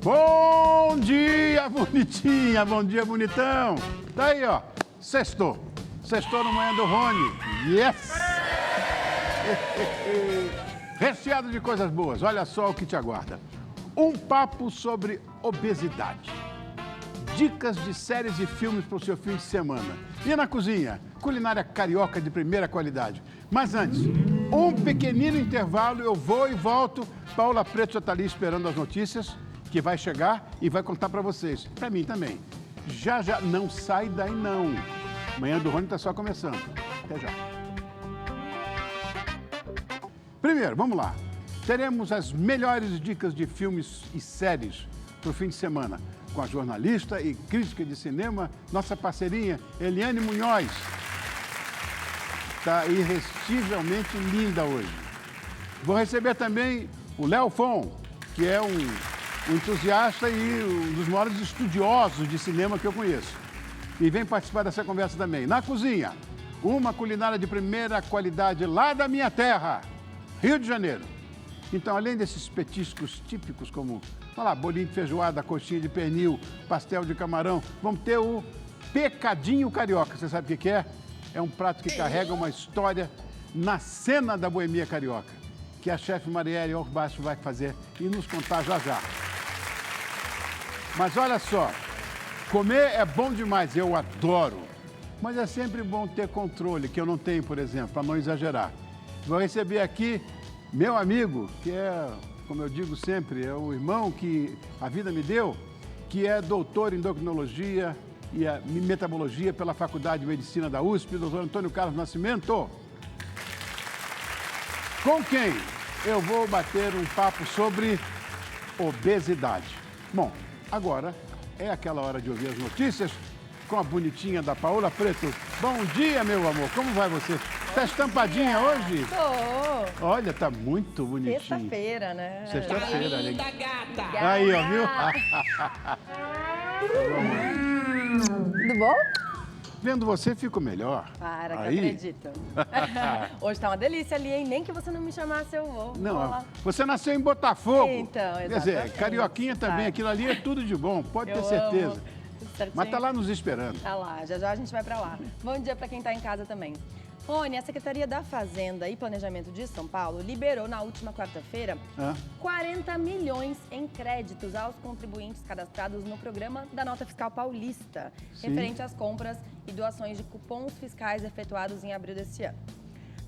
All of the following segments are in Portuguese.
Bom dia, bonitinha. Bom dia, bonitão. Tá aí, ó. Sextou. Sextou no Manhã do Rony. Yes! Recheado de coisas boas. Olha só o que te aguarda. Um papo sobre obesidade. Dicas de séries e filmes para o seu fim de semana. E na cozinha, culinária carioca de primeira qualidade. Mas antes, um pequenino intervalo, eu vou e volto. Paula Preto já está ali esperando as notícias, que vai chegar e vai contar para vocês. Para mim também. Já, não sai daí não. Manhã do Rony está só começando. Até já. Primeiro, vamos lá. Teremos as melhores dicas de filmes e séries para o fim de semana, com a jornalista e crítica de cinema, nossa parceirinha Eliane Munhoz. Está irresistivelmente linda hoje. Vou receber também o Léo Fon, que é um entusiasta e um dos maiores estudiosos de cinema que eu conheço. E vem participar dessa conversa também. Na cozinha, uma culinária de primeira qualidade lá da minha terra, Rio de Janeiro. Então, além desses petiscos típicos como, olha lá, bolinho de feijoada, coxinha de pernil, pastel de camarão, vamos ter o pecadinho carioca. Você sabe o que é? É um prato que carrega uma história na cena da boemia carioca, que a chefe Marielle Orbach vai fazer e nos contar já já. Mas olha só, comer é bom demais, eu adoro. Mas é sempre bom ter controle, que eu não tenho, por exemplo, para não exagerar. Vou receber aqui meu amigo, que é, como eu digo sempre, é o irmão que a vida me deu, que é doutor em endocrinologia e metabologia pela Faculdade de Medicina da USP, doutor Antônio Carlos Nascimento. Com quem eu vou bater um papo sobre obesidade. Bom, agora é aquela hora de ouvir as notícias com a bonitinha da Paula Preto. Bom dia, meu amor. Como vai você? Tá estampadinha hoje? Tô. Olha, tá muito bonitinha. Sexta-feira, né? Sexta-feira, né? Gata. Aí, ó, viu? Tudo bom? Vendo você, fico melhor. Para, que Aí? acredito. Hoje tá uma delícia ali, hein? Nem que você não me chamasse, eu vou. Não, Vou lá. você nasceu em Botafogo. Então, Quer dizer, exatamente. carioquinha também, Tá. aquilo ali é tudo de bom, pode ter Eu certeza. amo. Tudo certinho. Mas tá lá nos esperando. Tá lá, já a gente vai pra lá. Bom dia pra quem tá em casa também. Rony, a Secretaria da Fazenda e Planejamento de São Paulo liberou na última quarta-feira Hã? 40 milhões em créditos aos contribuintes cadastrados no programa da Nota Fiscal Paulista, Sim. referente às compras e doações de cupons fiscais efetuados em abril desse ano.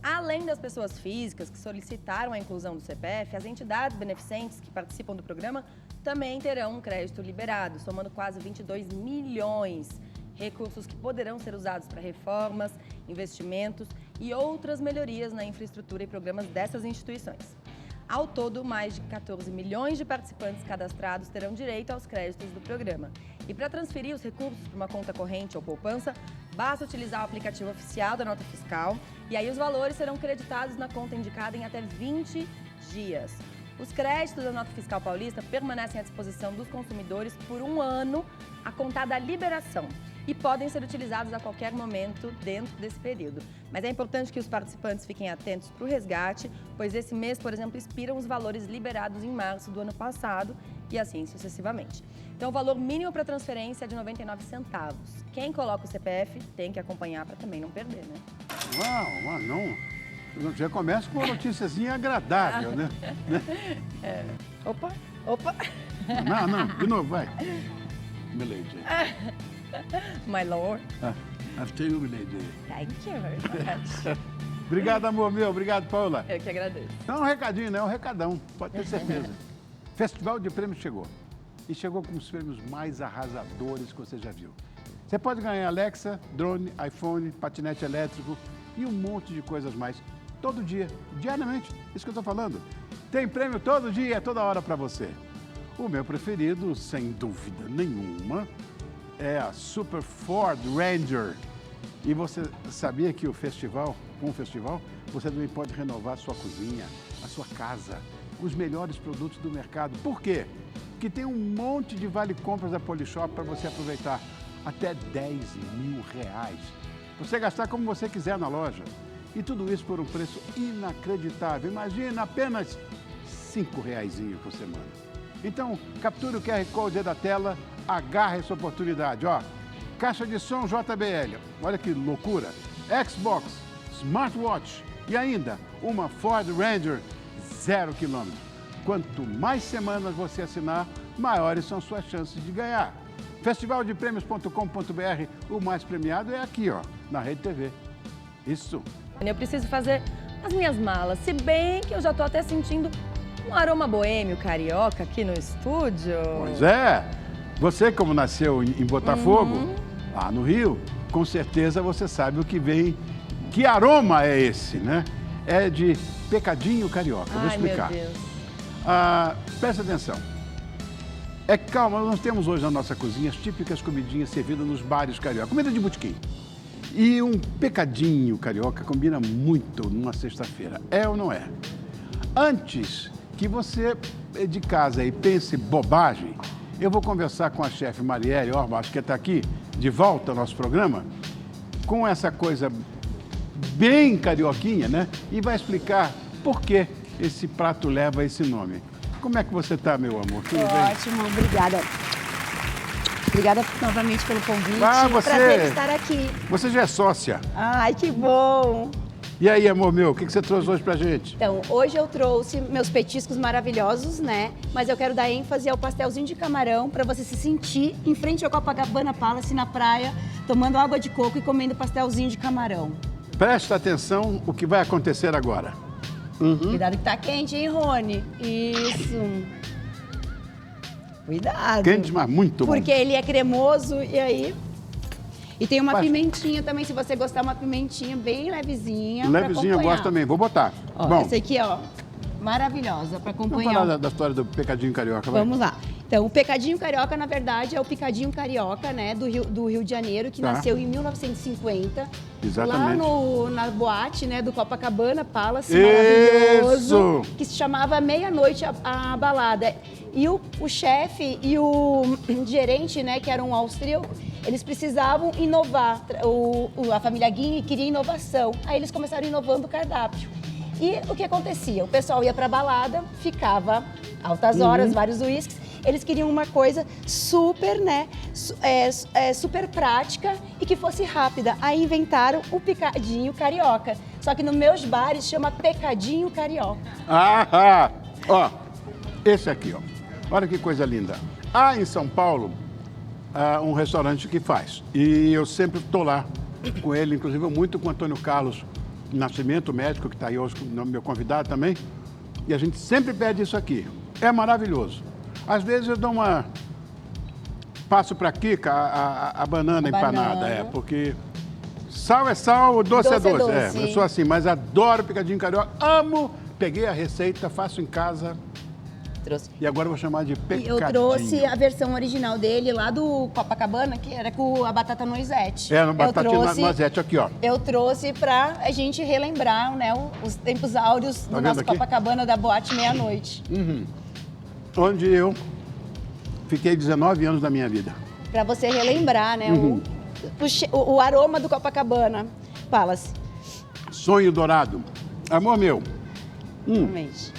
Além das pessoas físicas que solicitaram a inclusão do CPF, as entidades beneficentes que participam do programa também terão um crédito liberado, somando quase 22 milhões. Recursos que poderão ser usados para reformas, investimentos e outras melhorias na infraestrutura e programas dessas instituições. Ao todo, mais de 14 milhões de participantes cadastrados terão direito aos créditos do programa. E para transferir os recursos para uma conta corrente ou poupança, basta utilizar o aplicativo oficial da Nota Fiscal e aí os valores serão creditados na conta indicada em até 20 dias. Os créditos da Nota Fiscal Paulista permanecem à disposição dos consumidores por um ano a contar da liberação e podem ser utilizados a qualquer momento dentro desse período. Mas é importante que os participantes fiquem atentos para o resgate, pois esse mês, por exemplo, expiram os valores liberados em março do ano passado e assim sucessivamente. Então, o valor mínimo para transferência é de 99 centavos. Quem coloca o CPF tem que acompanhar para também não perder, né? Uau, não. Já começa com uma noticiazinha agradável, né? Opa. Não, de novo, vai. Milady. My lord. After you, Milady. Thank you very much. Obrigado, amor meu. Obrigado, Paula. Eu que agradeço. Não é um recadinho, não é um recadão. Pode ter certeza. Festival de Prêmios chegou. E chegou com os prêmios mais arrasadores que você já viu. Você pode ganhar Alexa, drone, iPhone, patinete elétrico e um monte de coisas mais. Todo dia, diariamente. Isso que eu estou falando. Tem prêmio todo dia, toda hora para você. O meu preferido, sem dúvida nenhuma, é a Super Ford Ranger. E você sabia que com o festival, você também pode renovar a sua cozinha, a sua casa, os melhores produtos do mercado. Por quê? Porque tem um monte de vale-compras da Polishop para você aproveitar. Até 10 mil reais. Você gastar como você quiser na loja. E tudo isso por um preço inacreditável. Imagina, apenas R$ 5 por semana. Então, capture o QR Code da tela, agarre essa oportunidade, ó. Caixa de som JBL, olha que loucura. Xbox, smartwatch e ainda uma Ford Ranger 0 km. Quanto mais semanas você assinar, maiores são suas chances de ganhar. Festivaldepremios.com.br, o mais premiado é aqui, ó, na Rede TV. Isso. Eu preciso fazer as minhas malas, se bem que eu já tô até sentindo um aroma boêmio carioca aqui no estúdio. Pois é. Você, como nasceu em Botafogo, lá no Rio, com certeza você sabe o que vem. Que aroma é esse, né? É de pecadinho carioca. Vou explicar. Meu Deus. Presta atenção. É calma, nós temos hoje na nossa cozinha as típicas comidinhas servidas nos bares carioca. Comida de botequim. E um pecadinho carioca combina muito numa sexta-feira. É ou não é? Antes que você de casa e pense bobagem, eu vou conversar com a chefe Marielle Orbach, que está aqui de volta ao nosso programa, com essa coisa bem carioquinha, né? E vai explicar por que esse prato leva esse nome. Como é que você está, meu amor? Tudo bem? Ótimo, obrigada. Obrigada novamente pelo convite. Você... Prazer estar aqui. Você já é sócia. Ai, que bom. E aí, amor meu, o que você trouxe hoje pra gente? Então, hoje eu trouxe meus petiscos maravilhosos, né? Mas eu quero dar ênfase ao pastelzinho de camarão para você se sentir em frente ao Copacabana Palace, na praia, tomando água de coco e comendo pastelzinho de camarão. Presta atenção o que vai acontecer agora. Cuidado que tá quente, hein, Rony? Isso. Cuidado. Quente, mas muito bom. Porque ele é cremoso e aí... E tem uma Mas- pimentinha também, se você gostar, uma pimentinha bem levezinha pra Levezinho eu acompanhar. gosto também, vou botar. Ó, Bom, essa aqui, ó, maravilhosa pra vamos acompanhar. falar da história do pecadinho carioca, vai. Vamos lá. Então, o pecadinho carioca, na verdade, é o picadinho carioca, né, do Rio de Janeiro, que Tá. nasceu em 1950. Exatamente. Lá na boate, né, do Copacabana Palace, Isso! maravilhoso, que se chamava Meia-Noite a Balada. E o chefe e o gerente, né, que era um austríaco, eles precisavam inovar. A família Guini queria inovação. Aí eles começaram inovando o cardápio. E o que acontecia? O pessoal ia pra balada, ficava altas horas, vários uísques. Eles queriam uma coisa super, né, super prática e que fosse rápida. Aí inventaram o picadinho carioca. Só que nos meus bares chama pecadinho carioca. Ó, esse aqui, ó. Olha que coisa linda. Há em São Paulo um restaurante que faz. E eu sempre estou lá com ele, inclusive muito com o Antônio Carlos Nascimento, médico, que está aí hoje, meu convidado também. E a gente sempre pede isso aqui. É maravilhoso. Às vezes eu dou uma... Passo para Kika a banana empanada, porque sal é sal, doce é doce. doce. Eu sou assim, mas adoro picadinho carioca, amo. Peguei a receita, faço em casa Trouxe. e agora eu vou chamar de E pecadinho. eu trouxe a versão original dele lá do Copacabana, que era com a batata noisette. É, no batatinha Eu trouxe- noisette aqui, ó. Eu trouxe pra a gente relembrar, né, os tempos áureos do vendo nosso aqui? Copacabana da Boate Meia-Noite. Onde eu fiquei 19 anos da minha vida. Pra você relembrar, né, o aroma do Copacabana Palace. Sonho dourado. Amor meu, Realmente.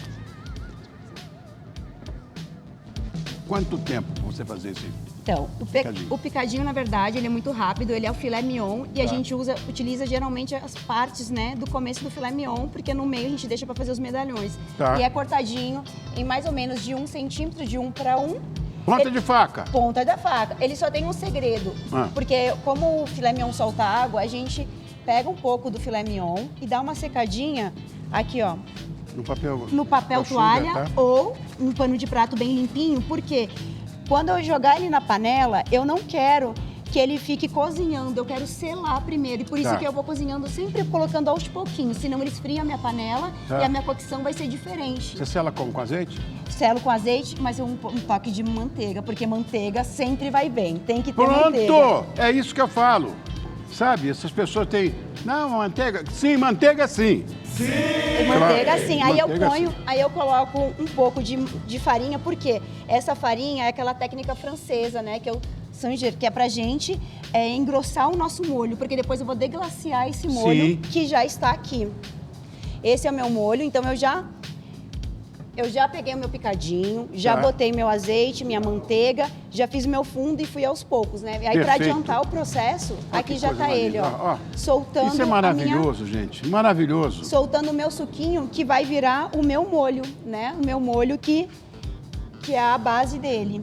quanto tempo você fazer isso aí? Então, Picadinho. o picadinho, na verdade, ele é muito rápido, ele é o filé mignon e a Tá. gente utiliza geralmente as partes, né, do começo do filé mignon, porque no meio a gente deixa para fazer os medalhões. Tá. E é cortadinho em mais ou menos de 1 centímetro, de 1 para 1. Ponta de faca. Ponta da faca. Ele só tem um segredo, Ah. porque como o filé mignon solta água, a gente pega um pouco do filé mignon e dá uma secadinha aqui, ó, No papel. no papel com toalha açúcar, tá? ou no pano de prato bem limpinho, porque quando eu jogar ele na panela, eu não quero que ele fique cozinhando, eu quero selar primeiro. E por isso Tá. que eu vou cozinhando sempre colocando aos pouquinhos, senão ele esfria a minha panela Tá. e a minha cocção vai ser diferente. Você sela como? Com azeite? Selo com azeite, mas um toque de manteiga, porque manteiga sempre vai bem, tem que ter manteiga. Pronto! É isso que eu falo. Sabe, essas pessoas têm... Não, manteiga... Sim, manteiga sim. E manteiga Claro. assim, aí Manteiga eu ponho, assim. aí eu coloco um pouco de farinha, porque essa farinha é aquela técnica francesa, né, que é pra gente engrossar o nosso molho, porque depois eu vou deglaciar esse molho Sim. que já está aqui. Esse é o meu molho, então eu Eu já peguei o meu picadinho, já Tá. botei meu azeite, minha manteiga, já fiz meu fundo e fui aos poucos, né? Aí para Perfeito. adiantar o processo, Olha aqui que já coisa tá ele, maneira. ó. Soltando Isso é maravilhoso, gente. Maravilhoso. soltando o meu suquinho, que vai virar o meu molho, né? O meu molho que é a base dele.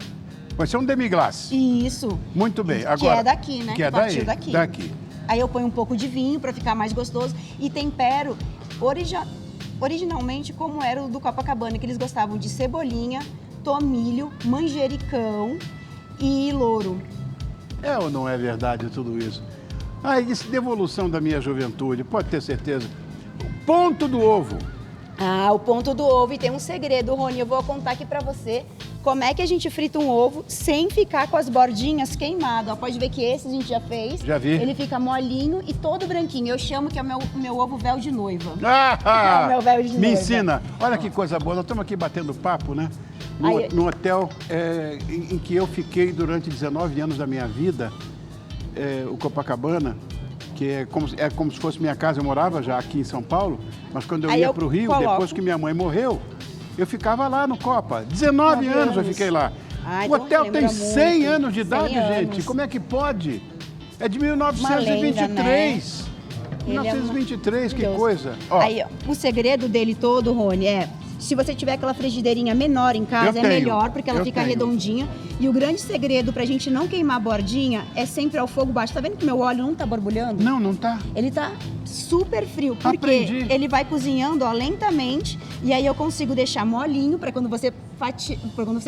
Vai ser um demi-glace. Isso. Muito bem. Que Agora, é daqui, né? Que é Partiu daí, daqui. daqui. Aí eu ponho um pouco de vinho para ficar mais gostoso e tempero originalmente como era o do Copacabana, que eles gostavam de cebolinha, tomilho, manjericão e louro. É ou não é verdade tudo isso? Ah, isso é devolução da minha juventude, pode ter certeza. O ponto do ovo. Ah, o ponto do ovo. E tem um segredo, Rony, eu vou contar aqui pra você como é que a gente frita um ovo sem ficar com as bordinhas queimadas. Ó, pode ver que esse a gente já fez. Já vi. Ele fica molinho e todo branquinho. Eu chamo que é o meu ovo véu de noiva. Ah, É o meu véu de me noiva. ensina. Olha que coisa boa. Nós estamos aqui batendo papo, né? Aí- No hotel em que eu fiquei durante 19 anos da minha vida, o Copacabana, que é como se fosse minha casa. Eu morava já aqui em São Paulo, mas quando eu Aí ia eu para o Rio, coloco. depois que minha mãe morreu, eu ficava lá no Copa. 19 9 anos eu anos. fiquei lá. Ah, O então hotel tem lembra 100 muito. anos de 100 idade, gente. anos. Como é que pode? É de Uma lenda, 1923. Ele é 1923, que maravilhoso. coisa. Ó, Aí, ó, o segredo dele todo, Rony, se você tiver aquela frigideirinha menor em casa, Eu é tenho, melhor, porque ela eu fica tenho. redondinha. E o grande segredo pra gente não queimar a bordinha é sempre ao fogo baixo. Tá vendo que meu óleo não tá borbulhando? não tá. Ele tá super frio, porque Aprendi. ele vai cozinhando ó, lentamente e aí eu consigo deixar molinho para quando você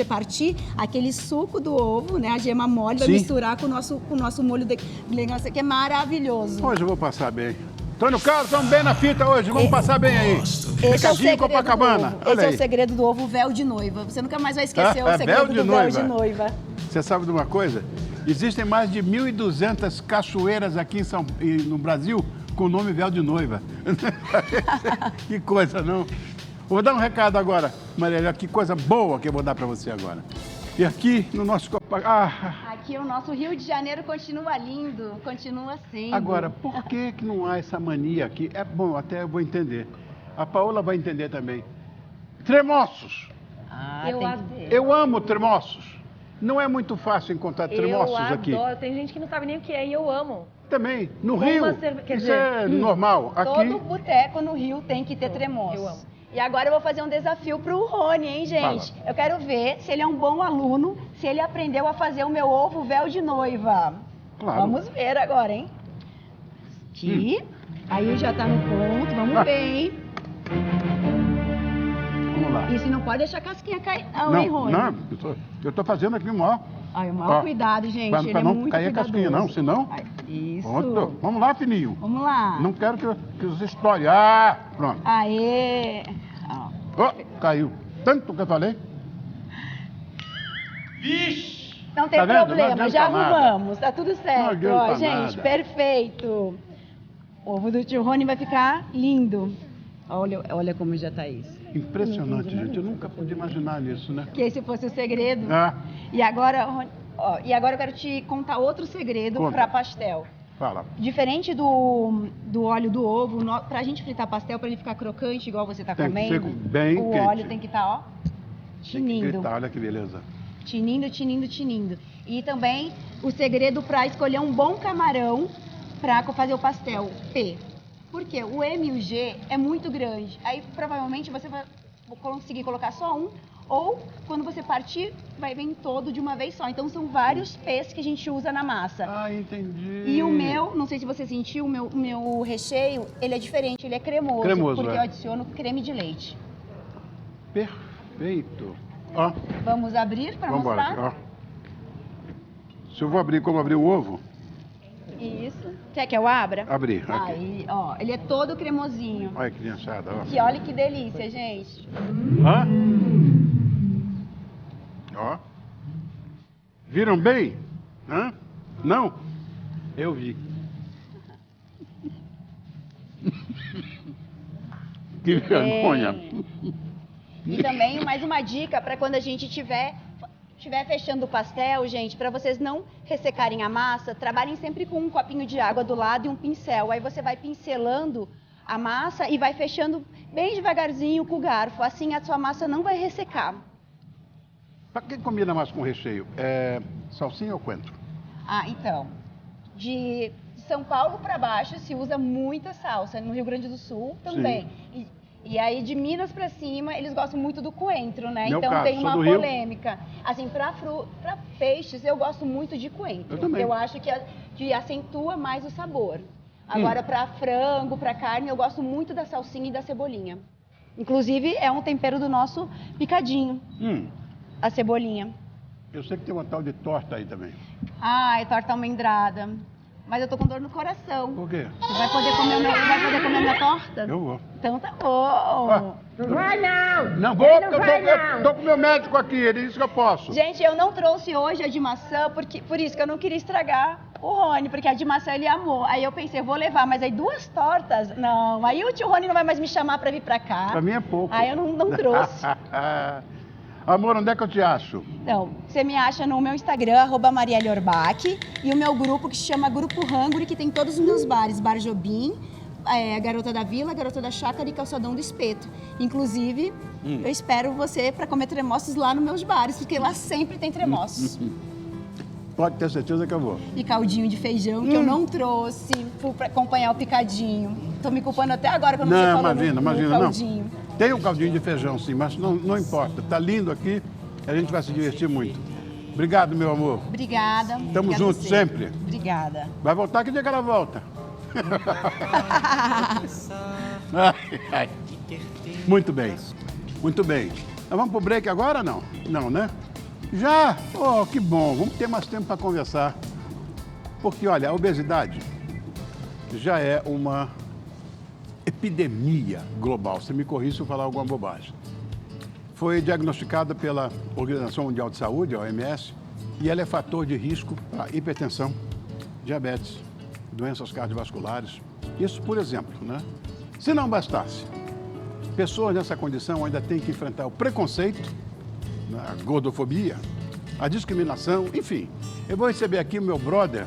partir, aquele suco do ovo, né, a gema mole, vai Sim. misturar com o nosso molho de negócio que é maravilhoso. Hoje eu vou passar bem. Antônio Carlos, estamos bem na fita hoje. Vamos passar bem aí. Esse é o Picadinho segredo Copacabana. do ovo. Olha Esse é aí. o segredo do ovo véu de noiva. Você nunca mais vai esquecer o Véu segredo de do véu de noiva. noiva. Você sabe de uma coisa? Existem mais de 1.200 cachoeiras aqui no Brasil com o nome Véu de Noiva. Que coisa, não? Vou dar um recado agora, Marília. Que coisa boa que eu vou dar para você agora. E aqui no nosso Copacabana... Aqui o nosso Rio de Janeiro continua lindo, continua sendo. Agora, por que não há essa mania aqui? É bom, até eu vou entender. A Paola vai entender também. Tremoços. Eu tem que adoro. ter. Eu amo tremoços. Não é muito fácil encontrar tremoços Eu aqui. adoro. Tem gente que não sabe nem o que é e eu amo. Também, no Uma Rio, quer isso dizer, é normal. Aqui, Todo boteco no Rio tem que ter tremoço. Eu amo. E agora eu vou fazer um desafio pro Rony, hein, gente? Fala. Eu quero ver se ele é um bom aluno, se ele aprendeu a fazer o meu ovo véu de noiva. Claro. Vamos ver agora, hein? Aqui. Aí já tá no ponto, vamos ver, hein? vamos lá. Isso não pode deixar a casquinha cair, não, hein, Rony? não, eu tô fazendo aqui o maior. Ai, o maior Ó, cuidado, gente. pra Ele é não muito cair a casquinha, cuidadoso. não, senão... Ai, isso. Pronto. Vamos lá, fininho. Vamos lá. Não quero que você estoure. Ah, pronto. Aê. Ó. Ó, caiu. Tanto que eu falei. Não tem Tá vendo? Não problema, adianta já nada. arrumamos, tá tudo Não certo. adianta Ó, gente, nada. perfeito. O ovo do tio Rony vai ficar lindo. Olha como já tá isso. Impressionante, gente. Eu nunca pude imaginar nisso, né? Que esse fosse o segredo. Ah, E agora, Rony, ó, eu quero te contar outro segredo Conta. para pastel. fala. Diferente do óleo do ovo, pra gente fritar pastel, pra ele ficar crocante, igual você tá Tem que comendo, ser bem o quente. óleo tem que estar, ó, Tem que tinindo. gritar, olha que beleza. Tinindo, tinindo, tinindo. E também o segredo para escolher um bom camarão para fazer o pastel P. Por quê? O M e o G é muito grande. Aí provavelmente você vai conseguir colocar só um, ou quando você partir, vai vir todo de uma vez só. Então são vários P's que a gente usa na massa. Ah, entendi. E o meu, não sei se você sentiu, o meu recheio, ele é diferente, ele é cremoso. Cremoso, porque é. eu adiciono creme de leite. Perfeito. Ó, Vamos abrir para vamos embora. mostrar? Ó. Se eu vou abrir como abrir o ovo, Isso. Quer que eu abra? abrir. Aqui. Aí, ó, ele é todo cremosinho. Olha que criançada, ó. Que olha que delícia, gente. Hã? Ó. Viram bem? Hã? Não? Eu vi. Que vergonha. E também mais uma dica para quando a gente estiver fechando o pastel, gente, para vocês não ressecarem a massa, trabalhem sempre com um copinho de água do lado e um pincel. Aí você vai pincelando a massa e vai fechando bem devagarzinho com o garfo. Assim a sua massa não vai ressecar. Para quem combina mais com recheio? Salsinha ou coentro? Então, de São Paulo para baixo se usa muita salsa, no Rio Grande do Sul também. E aí de Minas para cima eles gostam muito do coentro, né? Meu então caso, tem uma sou do Rio. polêmica. Assim, para peixes eu gosto muito de coentro. Eu também. Eu acho que acentua mais o sabor. Agora para frango, para carne, eu gosto muito da salsinha e da cebolinha. Inclusive é um tempero do nosso picadinho. A cebolinha. Eu sei que tem uma tal de torta aí também. É torta almendrada. Mas eu tô com dor no coração. Por quê? Você vai poder comer minha torta? Eu vou. Então tá bom. Não vai não! Não vou, Ele porque não vai, eu tô com o meu médico aqui, ele disse que eu posso. Gente, eu não trouxe hoje a de maçã, por isso que eu não queria estragar o Rony, porque a de maçã ele amou. Aí eu pensei, eu vou levar, mas aí 2 tortas? Não. Aí o tio Rony não vai mais me chamar pra vir pra cá. Pra mim é pouco. Aí eu não trouxe. Amor, onde é que eu te acho? Então, você me acha no meu Instagram, @marielleorbach, e o meu grupo que se chama Grupo Hungry, que tem todos os meus bares, Bar Jobim, a Garota da Vila, a Garota da Chácara e Calçadão do Espeto. Inclusive, eu espero você para comer tremoços lá nos meus bares, porque lá sempre tem tremoços. Pode ter certeza que eu vou. E caldinho de feijão, que eu não trouxe para acompanhar o picadinho. Tô me culpando até agora quando você falou no caldinho. Não. Tem um caldinho de feijão, sim, mas não importa. Tá lindo aqui, a gente vai se divertir muito. Obrigado, meu amor. Obrigada. Tamo juntos sempre. Obrigada. Vai voltar, que dia que ela volta? Ai. Muito bem, muito bem. Nós vamos pro break agora ou não? Não, né? Já? Oh, que bom. Vamos ter mais tempo para conversar. Porque, olha, a obesidade já é uma epidemia global. Você me corrige se eu falar alguma bobagem. Foi diagnosticada pela Organização Mundial de Saúde, a OMS, e ela é fator de risco para hipertensão, diabetes, doenças cardiovasculares. Isso, por exemplo, né? Se não bastasse, pessoas nessa condição ainda têm que enfrentar o preconceito, a gordofobia, a discriminação, enfim. Eu vou receber aqui o meu brother,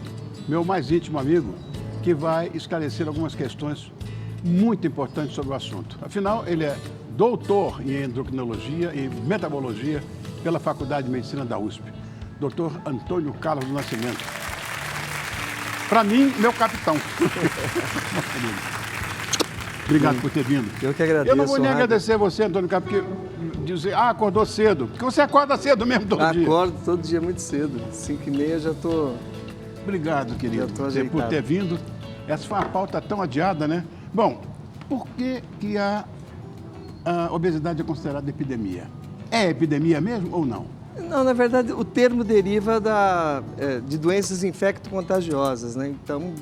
meu mais íntimo amigo, que vai esclarecer algumas questões muito importantes sobre o assunto. Afinal, ele é doutor em endocrinologia e metabologia pela Faculdade de Medicina da USP. Dr. Antônio Carlos do Nascimento. Para mim, meu capitão. Obrigado por ter vindo. Eu que agradeço. Eu não vou nem Raga. agradecer você, Antônio Carlos, porque dizer, acordou cedo. Porque você acorda cedo mesmo todo dia. Acordo todo dia muito cedo. 5h30 já tô... Obrigado, querido, Já tô por ajeitado. ter vindo. Essa foi uma pauta tão adiada, né? Bom, por que a obesidade é considerada epidemia? É epidemia mesmo ou não? Não, na verdade, o termo deriva de doenças infecto-contagiosas, né? Então,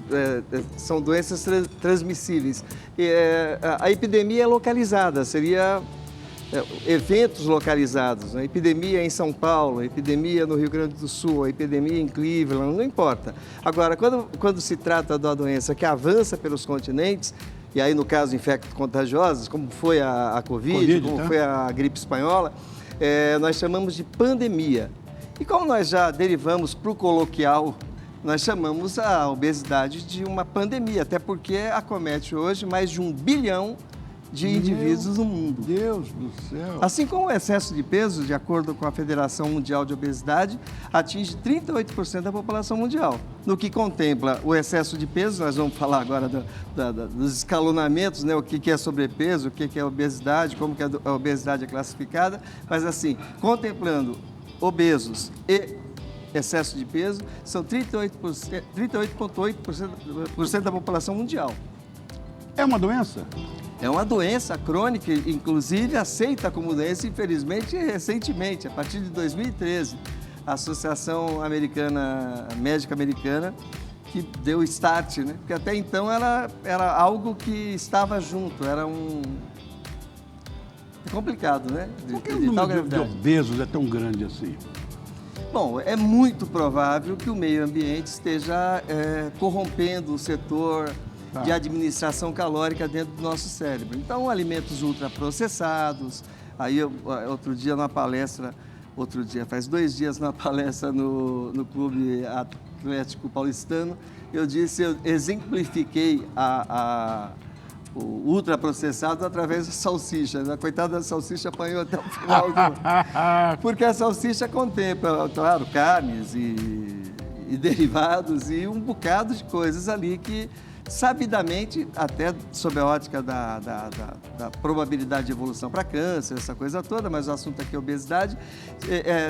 são doenças transmissíveis. A epidemia é localizada, seria eventos localizados, né? Epidemia em São Paulo, epidemia no Rio Grande do Sul, epidemia em Cleveland, não importa. Agora, quando se trata de uma doença que avança pelos continentes, e aí no caso infecto-contagiosas, como foi a Covid, como foi a gripe espanhola, nós chamamos de pandemia. E como nós já derivamos para o coloquial, nós chamamos a obesidade de uma pandemia, até porque acomete hoje mais de 1 bilhão de indivíduos no mundo. Deus do céu! Assim como o excesso de peso, de acordo com a Federação Mundial de Obesidade, atinge 38% da população mundial. No que contempla o excesso de peso, nós vamos falar agora dos escalonamentos, né? O que é sobrepeso, o que é obesidade, como que a obesidade é classificada, mas assim, contemplando obesos e excesso de peso, são 38,8% da população mundial. É uma doença? É uma doença crônica, inclusive aceita como doença, infelizmente, recentemente, a partir de 2013. A Associação Médica Americana, que deu start, né? Porque até então era algo que estava junto, era É complicado, né? Por que o número de obesos é tão grande assim? Bom, é muito provável que o meio ambiente esteja corrompendo o setor de administração calórica dentro do nosso cérebro. Então, alimentos ultraprocessados. Aí, faz 2 dias na palestra no Clube Atlético Paulistano, eu exemplifiquei a ultraprocessado através da salsicha. A coitada da salsicha apanhou até o final. Porque a salsicha contempla, claro, carnes e derivados e um bocado de coisas ali que, sabidamente, até sob a ótica da probabilidade de evolução para câncer, essa coisa toda, mas o assunto aqui é obesidade,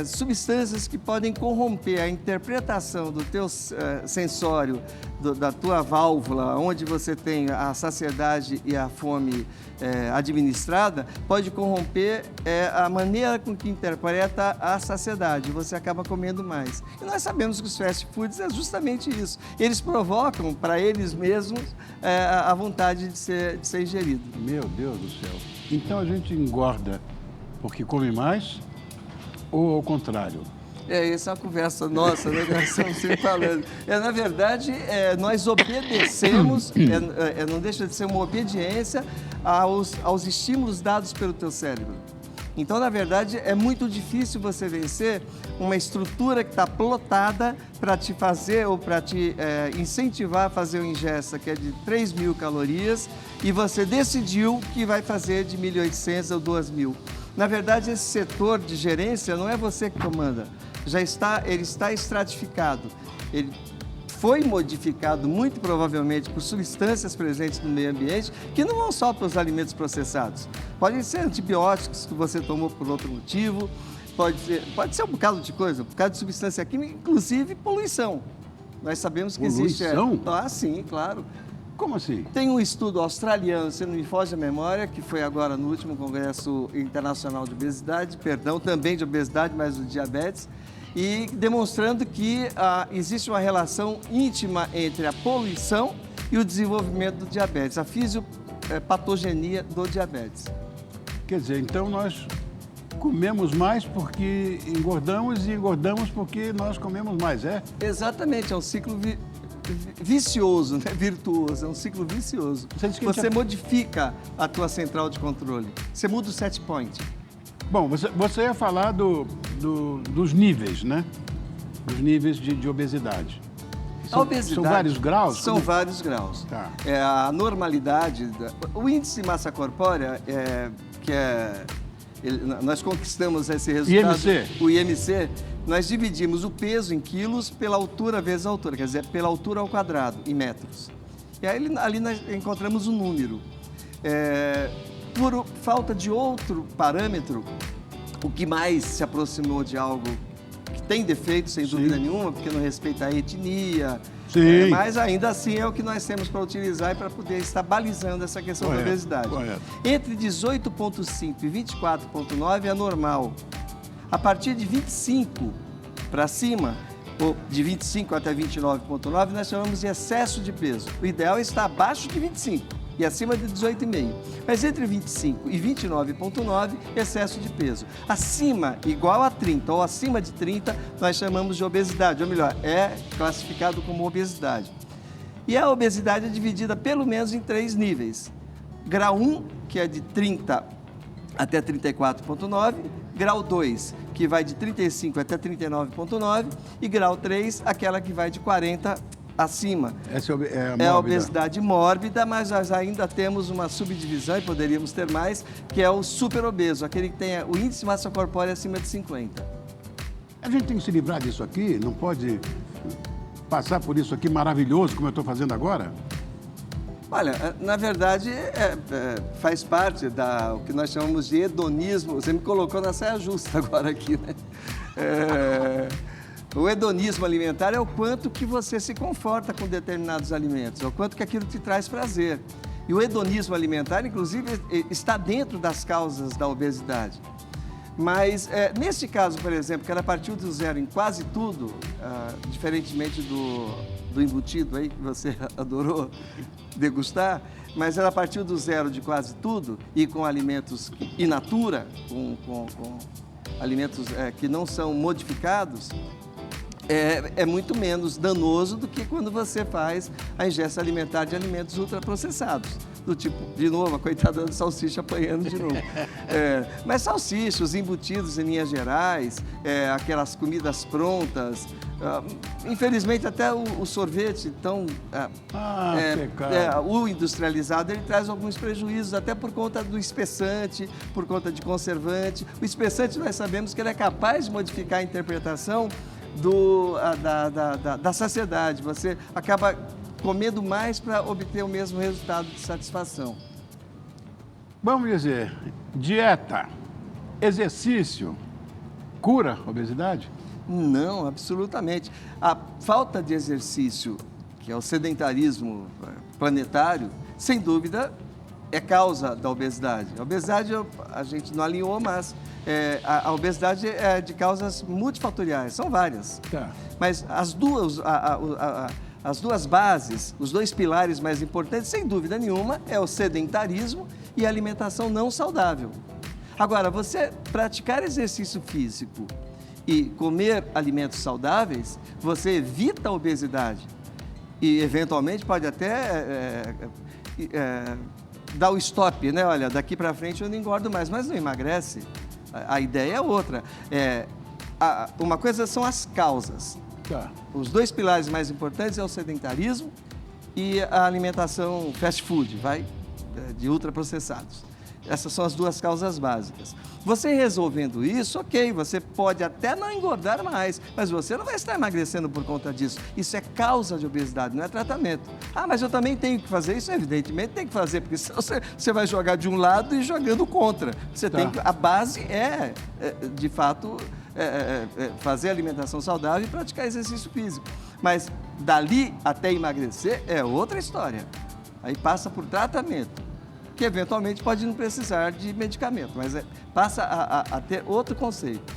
substâncias que podem corromper a interpretação do teu sensório, da tua válvula, onde você tem a saciedade e a fome administrada, pode corromper a maneira com que interpreta a saciedade. Você acaba comendo mais. E nós sabemos que os fast foods é justamente isso. Eles provocam para eles mesmos a vontade de ser ingerido. Meu Deus do céu. Então a gente engorda porque come mais ou ao contrário? Essa é uma conversa nossa, né? Nós estamos sempre falando. Na verdade, nós obedecemos, não deixa de ser uma obediência aos estímulos dados pelo teu cérebro. Então, na verdade, é muito difícil você vencer uma estrutura que está plotada para te fazer ou para te incentivar a fazer uma ingesta que é de 3.000 calorias e você decidiu que vai fazer de 1.800 ou 2.000. Na verdade, esse setor de gerência não é você que comanda. Ele está estratificado. Ele foi modificado muito provavelmente por substâncias presentes no meio ambiente que não vão só para os alimentos processados. Podem ser antibióticos que você tomou por outro motivo, pode ser um bocado de coisa, um bocado de substância química, inclusive poluição. Nós sabemos que existe... Poluição? Sim, claro. Como assim? Tem um estudo australiano, se não me foge a memória, que foi agora no último Congresso Internacional de Obesidade, também de obesidade, mas do diabetes, e demonstrando que existe uma relação íntima entre a poluição e o desenvolvimento do diabetes, a fisiopatogenia do diabetes. Quer dizer, então nós comemos mais porque engordamos e engordamos porque nós comemos mais, é? Exatamente, é um ciclo vicioso, né? Virtuoso, é um ciclo vicioso. Você modifica a tua central de controle, você muda o set point. Bom, você ia falar dos níveis, né? Dos níveis de obesidade. A obesidade são vários graus? São vários graus. Tá. A normalidade, o índice de massa corpórea, nós conquistamos esse resultado. IMC? O IMC, nós dividimos o peso em quilos pela altura vezes a altura, quer dizer, pela altura ao quadrado, em metros. E aí ali nós encontramos um número. Por falta de outro parâmetro, o que mais se aproximou de algo que tem defeito, sem dúvida nenhuma, porque não respeita a etnia, mas ainda assim é o que nós temos para utilizar e para poder estar balizando essa questão da obesidade. Correto. Entre 18,5 e 24,9 é normal. A partir de 25 para cima, ou de 25 até 29,9, nós chamamos de excesso de peso. O ideal é estar abaixo de 25. E acima de 18,5. Mas entre 25 e 29,9, excesso de peso. Acima, igual a 30 ou acima de 30, nós chamamos de obesidade. Ou melhor, é classificado como obesidade. E a obesidade é dividida pelo menos em 3 níveis. Grau 1, que é de 30 até 34,9. Grau 2, que vai de 35 até 39,9. E grau 3, aquela que vai de 40 acima. Essa é a obesidade mórbida, mas nós ainda temos uma subdivisão, e poderíamos ter mais, que é o superobeso, aquele que tem o índice de massa corpórea acima de 50. A gente tem que se livrar disso aqui? Não pode passar por isso aqui maravilhoso, como eu estou fazendo agora? Olha, na verdade, faz parte o que nós chamamos de hedonismo. Você me colocou na saia justa agora aqui, né? O hedonismo alimentar é o quanto que você se conforta com determinados alimentos, é o quanto que aquilo te traz prazer. E o hedonismo alimentar, inclusive, está dentro das causas da obesidade. Mas, neste caso, por exemplo, que ela partiu do zero em quase tudo, diferentemente do embutido aí, que você adorou degustar, mas ela partiu do zero de quase tudo e com alimentos in natura, com alimentos que não são modificados, é muito menos danoso do que quando você faz a ingesta alimentar de alimentos ultraprocessados. Do tipo, de novo, a coitada da salsicha apanhando de novo. Mas salsicha, os embutidos em linhas gerais, aquelas comidas prontas, Infelizmente, até o sorvete, então, o industrializado, ele traz alguns prejuízos, até por conta do espessante, por conta de conservante. O espessante, nós sabemos que ele é capaz de modificar a interpretação da saciedade. Você acaba comendo mais para obter o mesmo resultado de satisfação. Vamos dizer, dieta, exercício, cura a obesidade? Não, absolutamente. A falta de exercício, que é o sedentarismo planetário, sem dúvida, é causa da obesidade. A obesidade a gente não alinhou, mas a obesidade é de causas multifatoriais, são várias. Tá. Mas as duas bases, os dois pilares mais importantes, sem dúvida nenhuma, é o sedentarismo e a alimentação não saudável. Agora, você praticar exercício físico e comer alimentos saudáveis, você evita a obesidade e, eventualmente, pode até dar o stop, né? Olha, daqui para frente eu não engordo mais, mas não emagrece. A ideia é outra. Uma coisa são as causas. Tá. Os dois pilares mais importantes é o sedentarismo e a alimentação fast food, de ultraprocessados. Essas são as duas causas básicas. Você resolvendo isso, ok, você pode até não engordar mais, mas você não vai estar emagrecendo por conta disso. Isso é causa de obesidade, não é tratamento. Ah, mas eu também tenho que fazer isso? Evidentemente tem que fazer, porque senão você vai jogar de um lado e jogando contra. A base de fato, fazer alimentação saudável e praticar exercício físico. Mas dali até emagrecer é outra história. Aí passa por tratamento, que eventualmente pode não precisar de medicamento, mas passa a ter outro conceito.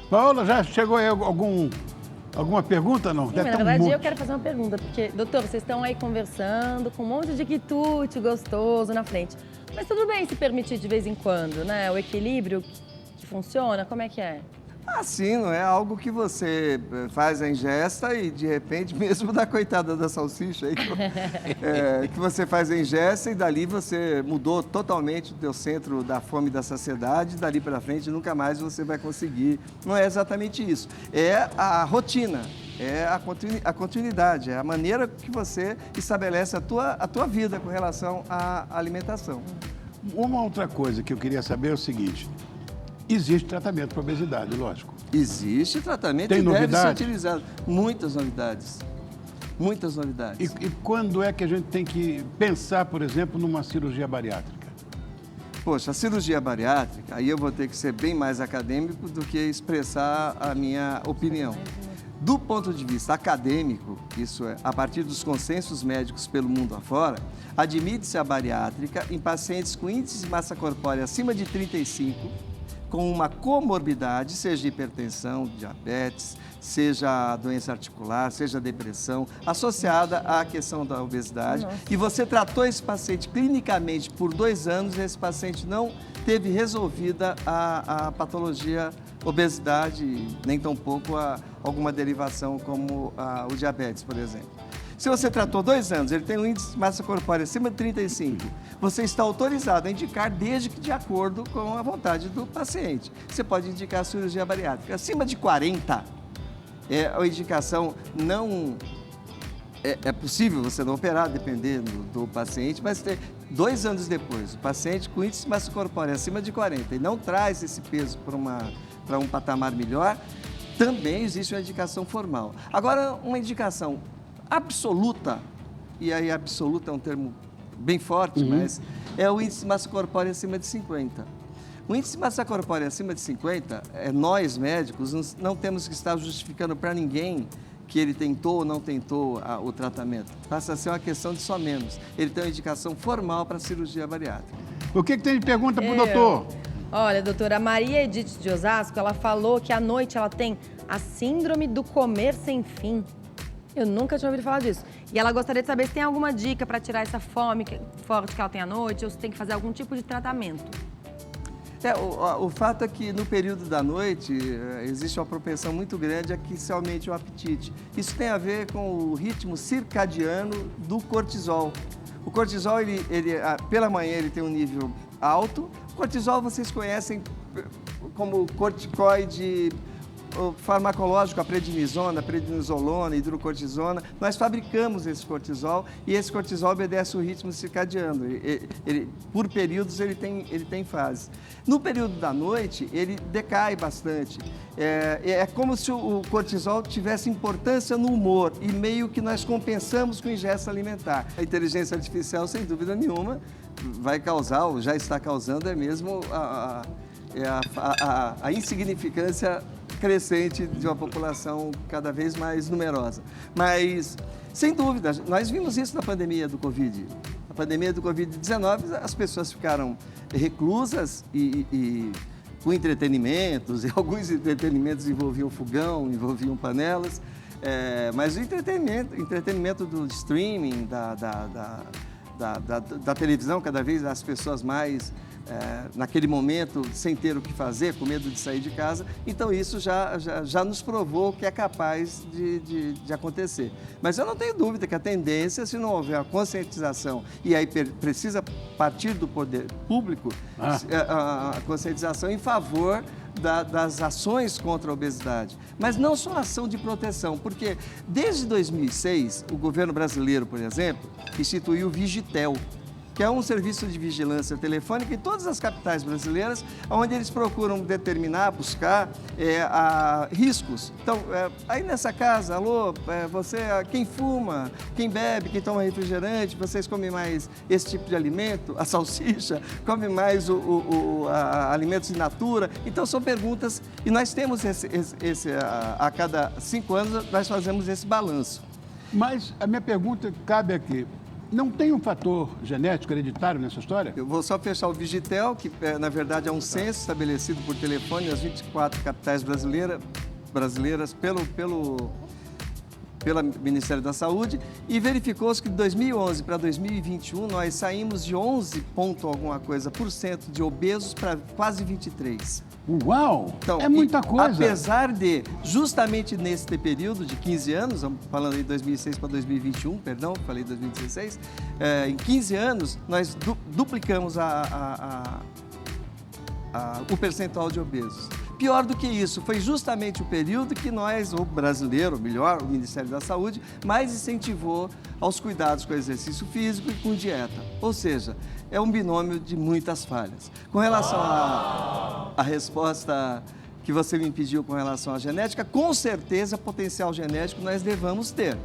Paola, já chegou aí alguma pergunta, não? Sim, mas, na verdade, eu quero fazer uma pergunta, porque, doutor, vocês estão aí conversando com um monte de quitute gostoso na frente. Mas tudo bem se permitir de vez em quando, né? O equilíbrio que funciona, como é que é? Assim, não é algo que você faz a ingesta e, de repente, mesmo da coitada da salsicha aí, que você faz a ingesta e dali você mudou totalmente o teu centro da fome e da saciedade, dali para frente nunca mais você vai conseguir. Não é exatamente isso. É a rotina, é a continuidade, é a maneira que você estabelece a tua vida com relação à alimentação. Uma outra coisa que eu queria saber é o seguinte: existe tratamento para obesidade, lógico. Existe tratamento e deve ser utilizado. Muitas novidades. Muitas novidades. E quando é que a gente tem que pensar, por exemplo, numa cirurgia bariátrica? Poxa, a cirurgia bariátrica, aí eu vou ter que ser bem mais acadêmico do que expressar a minha opinião. Do ponto de vista acadêmico, isso é, a partir dos consensos médicos pelo mundo afora, admite-se a bariátrica em pacientes com índice de massa corpórea acima de 35, com uma comorbidade, seja hipertensão, diabetes, seja doença articular, seja depressão, associada à questão da obesidade. Nossa. E você tratou esse paciente clinicamente por 2 anos e esse paciente não teve resolvida a patologia obesidade, nem tampouco alguma derivação como o diabetes, por exemplo. Se você tratou 2 anos, ele tem um índice de massa corpórea acima de 35, você está autorizado a indicar desde que de acordo com a vontade do paciente. Você pode indicar a cirurgia bariátrica. Acima de 40, a indicação não... É possível você não operar, dependendo do paciente, mas 2 anos depois, o paciente com índice de massa corpórea acima de 40 e não traz esse peso para um patamar melhor, também existe uma indicação formal. Agora, uma indicação absoluta, e aí absoluta é um termo bem forte, mas é o índice de massa corpórea acima de 50. O índice de massa corpórea acima de 50, nós médicos não temos que estar justificando para ninguém que ele tentou ou não tentou o tratamento. Passa a ser uma questão de só menos. Ele tem uma indicação formal para a cirurgia bariátrica. O que tem de pergunta para o doutor? Olha, doutora, a Maria Edith de Osasco, ela falou que à noite ela tem a síndrome do comer sem fim. Eu nunca tinha ouvido falar disso. E ela gostaria de saber se tem alguma dica para tirar essa fome forte que ela tem à noite ou se tem que fazer algum tipo de tratamento. O fato é que no período da noite existe uma propensão muito grande a que se aumente o apetite. Isso tem a ver com o ritmo circadiano do cortisol. O cortisol, pela manhã, ele tem um nível alto. O cortisol vocês conhecem como corticoide o farmacológico, a prednisona, a prednisolona, a hidrocortisona, nós fabricamos esse cortisol e esse cortisol obedece o ritmo circadiano. Por períodos ele tem fases. No período da noite, ele decai bastante. É como se o cortisol tivesse importância no humor e meio que nós compensamos com ingesta alimentar. A inteligência artificial, sem dúvida nenhuma, vai causar, ou já está causando, é mesmo a insignificância crescente de uma população cada vez mais numerosa. Mas, sem dúvida, nós vimos isso na pandemia do Covid. Na pandemia do Covid-19, as pessoas ficaram reclusas e com entretenimentos, e alguns entretenimentos envolviam fogão, envolviam panelas, mas o entretenimento do streaming, da televisão, cada vez as pessoas mais, naquele momento, sem ter o que fazer, com medo de sair de casa. Então, isso já nos provou que é capaz de acontecer. Mas eu não tenho dúvida que a tendência, se não houver a conscientização, e aí precisa partir do poder público, a conscientização em favor das ações contra a obesidade. Mas não só ação de proteção, porque desde 2006, o governo brasileiro, por exemplo, instituiu o Vigitel, que é um serviço de vigilância telefônica em todas as capitais brasileiras, onde eles procuram determinar, buscar riscos. Então, aí nessa casa, alô, você, quem fuma, quem bebe, quem toma refrigerante, vocês comem mais esse tipo de alimento, a salsicha, comem mais alimentos in natura. Então, são perguntas, e nós temos a cada 5 anos, nós fazemos esse balanço. Mas a minha pergunta cabe aqui. Não tem um fator genético hereditário nessa história? Eu vou só fechar o Vigitel, que na verdade é um censo estabelecido por telefone nas 24 capitais brasileiras pelo Ministério da Saúde, e verificou-se que de 2011 para 2021 nós saímos de 11 ponto alguma coisa por cento de obesos para quase 23%. Uau! Então, é muita coisa. Apesar de, justamente nesse período de 15 anos, falando em 2006 para 2021, perdão, falei 2016, em 15 anos nós duplicamos o percentual de obesos. Pior do que isso, foi justamente o período que nós, o brasileiro, melhor, o Ministério da Saúde, mais incentivou aos cuidados com exercício físico e com dieta. Ou seja, é um binômio de muitas falhas. Com relação à resposta que você me pediu com relação à genética, com certeza potencial genético nós devamos ter.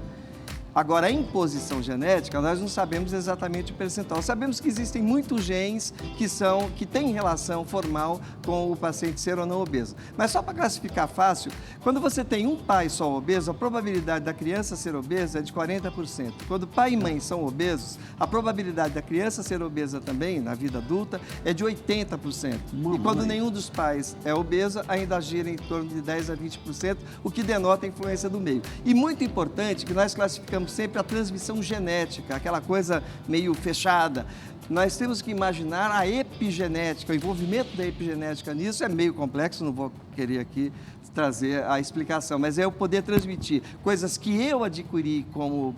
Agora, a imposição genética, nós não sabemos exatamente o percentual. Sabemos que existem muitos genes que têm relação formal com o paciente ser ou não obeso. Mas só para classificar fácil, quando você tem um pai só obeso, a probabilidade da criança ser obesa é de 40%. Quando pai e mãe são obesos, a probabilidade da criança ser obesa também, na vida adulta, é de 80%. E quando nenhum dos pais é obeso, ainda gira em torno de 10% a 20%, o que denota a influência do meio. E muito importante que nós classificamos sempre a transmissão genética, aquela coisa meio fechada. Nós temos que imaginar a epigenética, o envolvimento da epigenética nisso é meio complexo, não vou querer aqui trazer a explicação, mas é eu poder transmitir coisas que eu adquiri como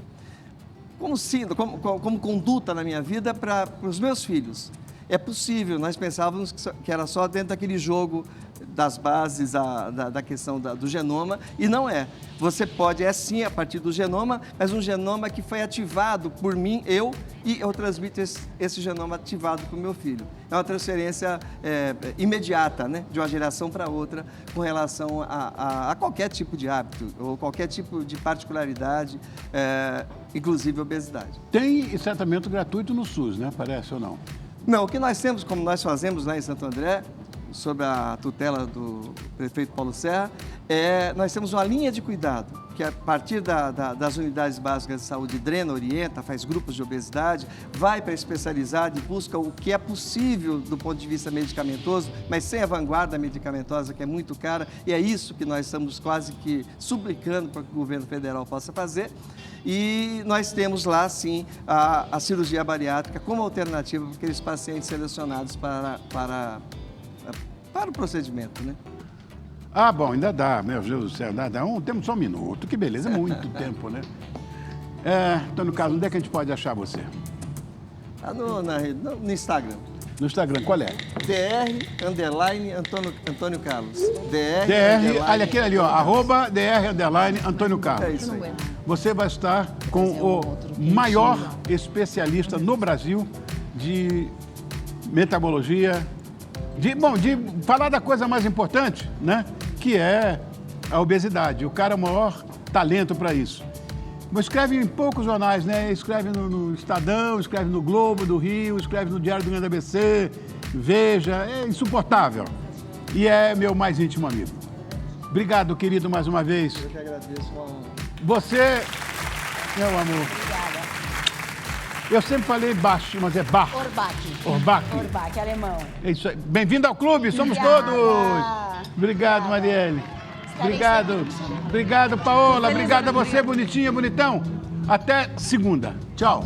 conduta na minha vida para os meus filhos. É possível, nós pensávamos que era só dentro daquele jogo das bases da questão do genoma, e não é. Você pode, sim, a partir do genoma, mas um genoma que foi ativado por mim, e eu transmito esse genoma ativado para o meu filho. É uma transferência imediata, né, de uma geração para outra, com relação a qualquer tipo de hábito, ou qualquer tipo de particularidade, inclusive obesidade. Tem tratamento gratuito no SUS, né? Parece ou não? Não, o que nós temos, como nós fazemos lá em Santo André, sob a tutela do prefeito Paulo Serra, nós temos uma linha de cuidado, que a partir das unidades básicas de saúde drena, orienta, faz grupos de obesidade, vai para a especializada e busca o que é possível do ponto de vista medicamentoso, mas sem a vanguarda medicamentosa, que é muito cara, e é isso que nós estamos quase que suplicando para que o governo federal possa fazer. E nós temos lá, sim, a cirurgia bariátrica como alternativa para aqueles pacientes selecionados para o procedimento, né? Ah, bom, ainda dá, meu Deus do céu, temos só um minuto, que beleza, é muito tempo, né? Então, no caso, onde é que a gente pode achar você? No Instagram. No Instagram, qual é? _Antônio Carlos. DR, olha aquele ali, ó, @DR_Antônio Carlos. É isso aí. Você vai estar com o maior especialista no Brasil de metabologia, de falar da coisa mais importante, né? Que é a obesidade. O cara é o maior talento para isso. Mas escreve em poucos jornais, né? Escreve no Estadão, escreve no Globo do Rio, escreve no Diário do Grande ABC, Veja, é insuportável. E é meu mais íntimo amigo. Obrigado, querido, mais uma vez. Eu que agradeço, uma honra. Você, meu amor. Obrigada. Eu sempre falei baixo, mas é bar. Orbach, Orbach. alemão. É isso aí. Bem-vindo ao clube, somos Obrigada. todos. Obrigado, Marielle. Obrigado. Obrigado, Paola. Obrigado a você, bonitinha, bonitão. Até segunda. Tchau.